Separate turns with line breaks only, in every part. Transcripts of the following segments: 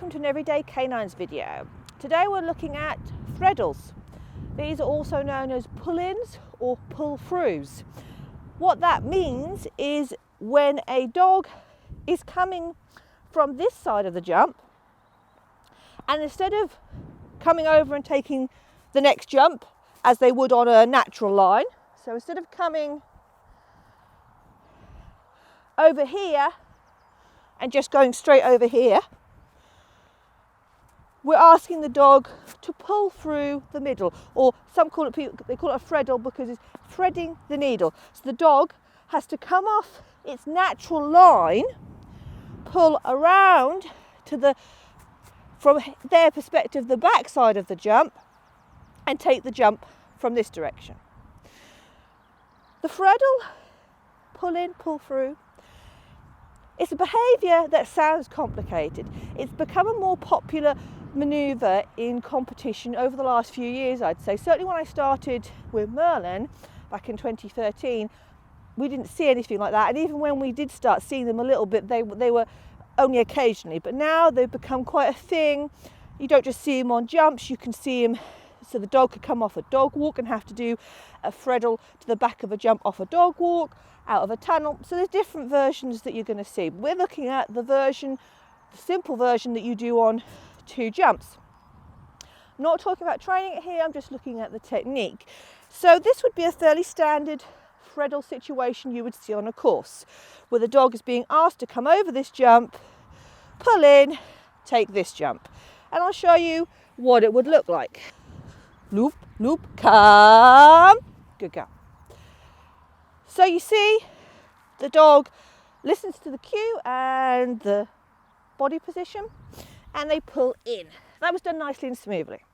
welcome to an Everyday Canines video. Today we're looking at threadles. These are also known as pull-ins or pull-throughs. What that means is when a dog is coming from this side of the jump, and instead of coming over and taking the next jump as they would on a natural line, so instead of coming over here and just going straight over here, we're asking the dog to pull through the middle, or some call it, they call it a threadle because it's threading the needle. So the dog has to come off its natural line, pull around to the, from their perspective, the back side of the jump, and take the jump from this direction. The threadle, pull in, pull through, it's a behaviour that sounds complicated. It's become a more popular manoeuvre in competition over the last few years, I'd say. Certainly when I started with Merlin back in 2013, we didn't see anything like that. And even when we did start seeing them a little bit, they were only occasionally. But now they've become quite a thing. You don't just see them on jumps, you can see them, so the dog could come off a dog walk and have to do a threadle to the back of a jump off a dog walk, out of a tunnel. So there's different versions that you're going to see. We're looking at the simple version that you do on 2 jumps. I'm not talking about training it here, I'm just looking at the technique. So this would be a fairly standard threadle situation you would see on a course, where the dog is being asked to come over this jump, pull in, take this jump. And I'll show you what it would look like. Loop, loop, come, good girl. So you see, the dog listens to the cue and the body position, and they pull in. That was done nicely and smoothly.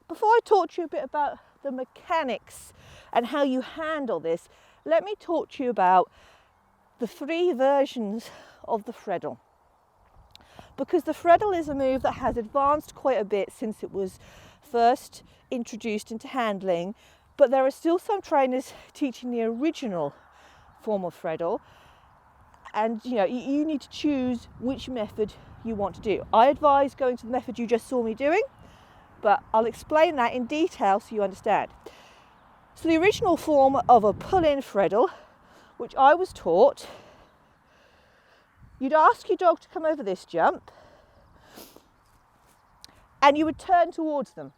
Before I talk to you a bit about the mechanics and how you handle this, let me talk to you about the 3 versions of the threadle. Because the threadle is a move that has advanced quite a bit since it was first introduced into handling, but there are still some trainers teaching the original form of threadle, and you need to choose which method you want to do. I advise going to the method you just saw me doing, but I'll explain that in detail so you understand. So the original form of a pull-in threadle, which I was taught, you'd ask your dog to come over this jump and you would turn towards them.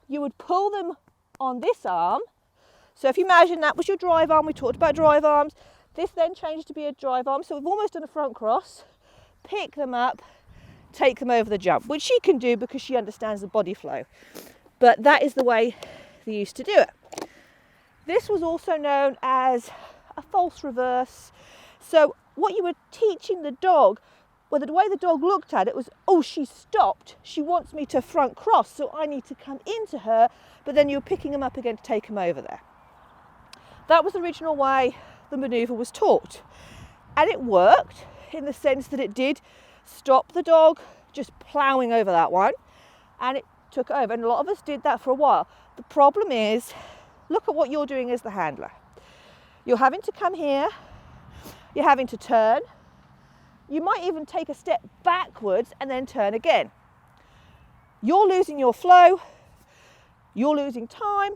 You would pull them on this arm. So if you imagine that was your drive arm, we talked about drive arms, this then changes to be a drive arm, so we've almost done a front cross. Pick them up, take them over the jump, which she can do because she understands the body flow. But that is the way they used to do it. This was also known as a false reverse. So what you were teaching the dog, well, the way the dog looked at it was, oh, she stopped. She wants me to front cross, so I need to come into her, but then you're picking them up again to take them over there. That was the original way the manoeuvre was taught. And it worked in the sense that it did stop the dog just ploughing over that one, and it took over. And a lot of us did that for a while. The problem is, look at what you're doing as the handler. You're having to come here, you're having to turn, you might even take a step backwards and then turn again. You're losing your flow, you're losing time,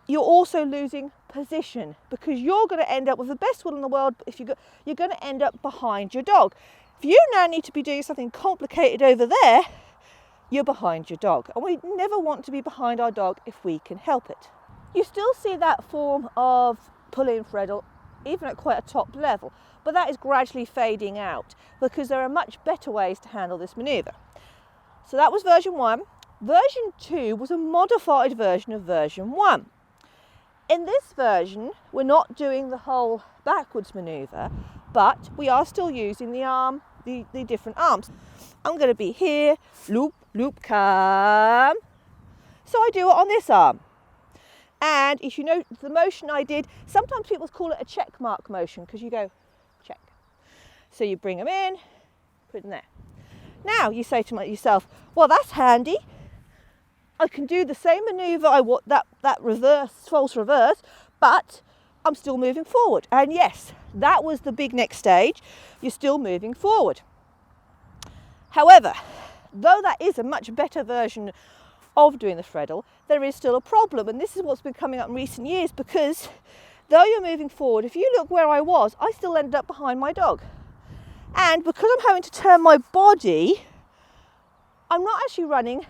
you're also losing position, because you're going to end up with the best will in the world. If you're going to end up behind your dog. If you now need to be doing something complicated over there, you're behind your dog, and we never want to be behind our dog if we can help it. You still see that form of pull-in threadle even at quite a top level, but that is gradually fading out because there are much better ways to handle this manoeuvre. So that was version 1. Version 2 was a modified version of version 1. In this version, we're not doing the whole backwards manoeuvre, but we are still using the arm, the different arms. I'm going to be here, loop, loop, come. So I do it on this arm. And if you know the motion I did, sometimes people call it a check mark motion because you go check. So you bring them in, put them there. Now you say to yourself, well, that's handy. I can do the same manoeuvre, that reverse, false reverse, but I'm still moving forward. And yes, that was the big next stage. You're still moving forward. However, though that is a much better version of doing the Threadle, there is still a problem, and this is what's been coming up in recent years, because though you're moving forward, if you look where I was, I still ended up behind my dog. And because I'm having to turn my body, I'm not actually running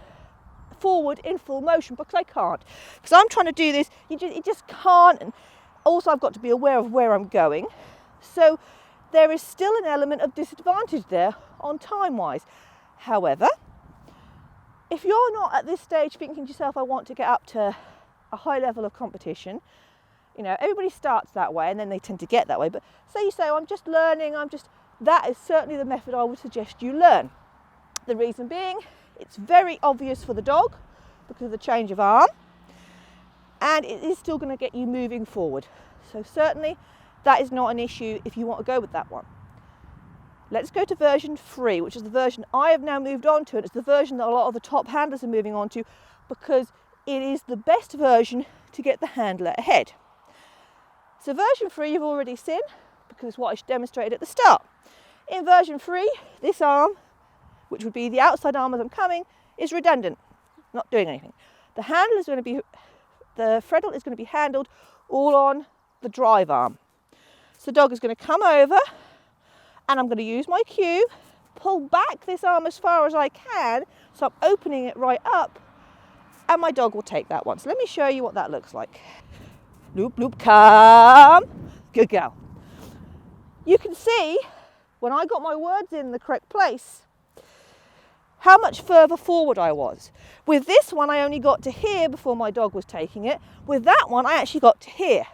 forward in full motion, because I can't. Because I'm trying to do this, you just can't. And also I've got to be aware of where I'm going. So there is still an element of disadvantage there on time-wise. However, if you're not at this stage thinking to yourself, I want to get up to a high level of competition, you know, everybody starts that way and then they tend to get that way. But say you say, oh, I'm just learning, that is certainly the method I would suggest you learn. The reason being, it's very obvious for the dog because of the change of arm, and it is still going to get you moving forward. So certainly that is not an issue if you want to go with that one. Let's go to version 3, which is the version I have now moved on to, and it's the version that a lot of the top handlers are moving on to because it is the best version to get the handler ahead. So version 3 you've already seen because it's what I demonstrated at the start. In version 3, this arm, which would be the outside arm as I'm coming, is redundant, not doing anything. The Threadle is going to be handled all on the drive arm. So the dog is going to come over, and I'm going to use my cue, pull back this arm as far as I can, so I'm opening it right up, and my dog will take that one. So let me show you what that looks like. Loop, loop, come. Good girl. You can see, when I got my words in the correct place, how much further forward I was. With this one, I only got to here before my dog was taking it. With that one, I actually got to here.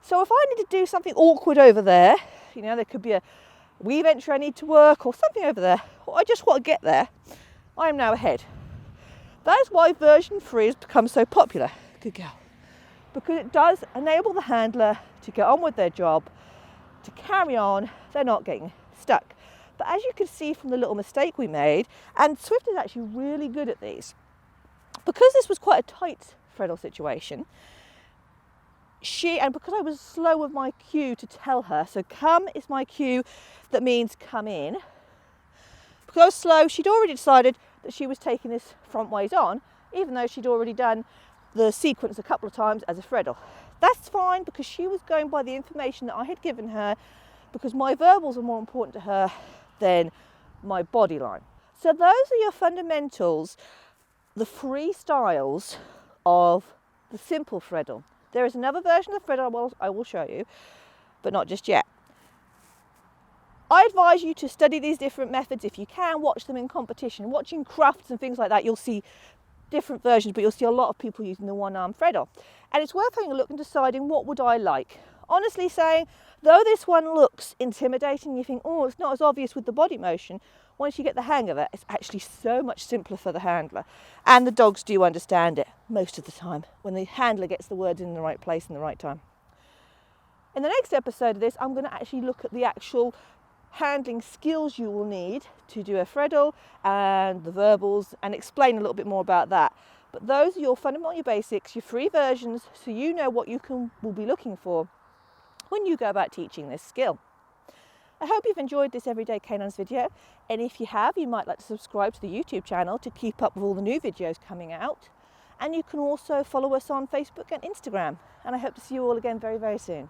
So if I need to do something awkward over there, you know, there could be a weave entry I need to work or something over there, or I just want to get there, I am now ahead. That is why version 3 has become so popular. Good girl. Because it does enable the handler to get on with their job, to carry on, they're not getting stuck. But as you can see from the little mistake we made, and Swift is actually really good at these, because this was quite a tight Threadle situation, and because I was slow with my cue to tell her, so come is my cue that means come in. Because I was slow, she'd already decided that she was taking this front ways on, even though she'd already done the sequence a couple of times as a Threadle. That's fine because she was going by the information that I had given her, because my verbals are more important to her than my body line. So those are your fundamentals, the 3 styles of the simple Threadle. There is another version of Threadle I will show you, but not just yet. I advise you to study these different methods if you can, watch them in competition. Watching crafts and things like that, you'll see different versions, but you'll see a lot of people using the one-arm Threadle. And it's worth having a look and deciding what would I like. Honestly saying, though this one looks intimidating, you think, oh, it's not as obvious with the body motion, once you get the hang of it, it's actually so much simpler for the handler. And the dogs do understand it most of the time when the handler gets the words in the right place in the right time. In the next episode of this, I'm going to actually look at the actual handling skills you will need to do a Threadle and the verbals, and explain a little bit more about that. But those are your fundamental, your basics, your 3 versions, so you know what you will be looking for when you go about teaching this skill. I hope you've enjoyed this Everyday Canines video, and if you have, you might like to subscribe to the YouTube channel to keep up with all the new videos coming out. And you can also follow us on Facebook and Instagram, and I hope to see you all again very, very soon.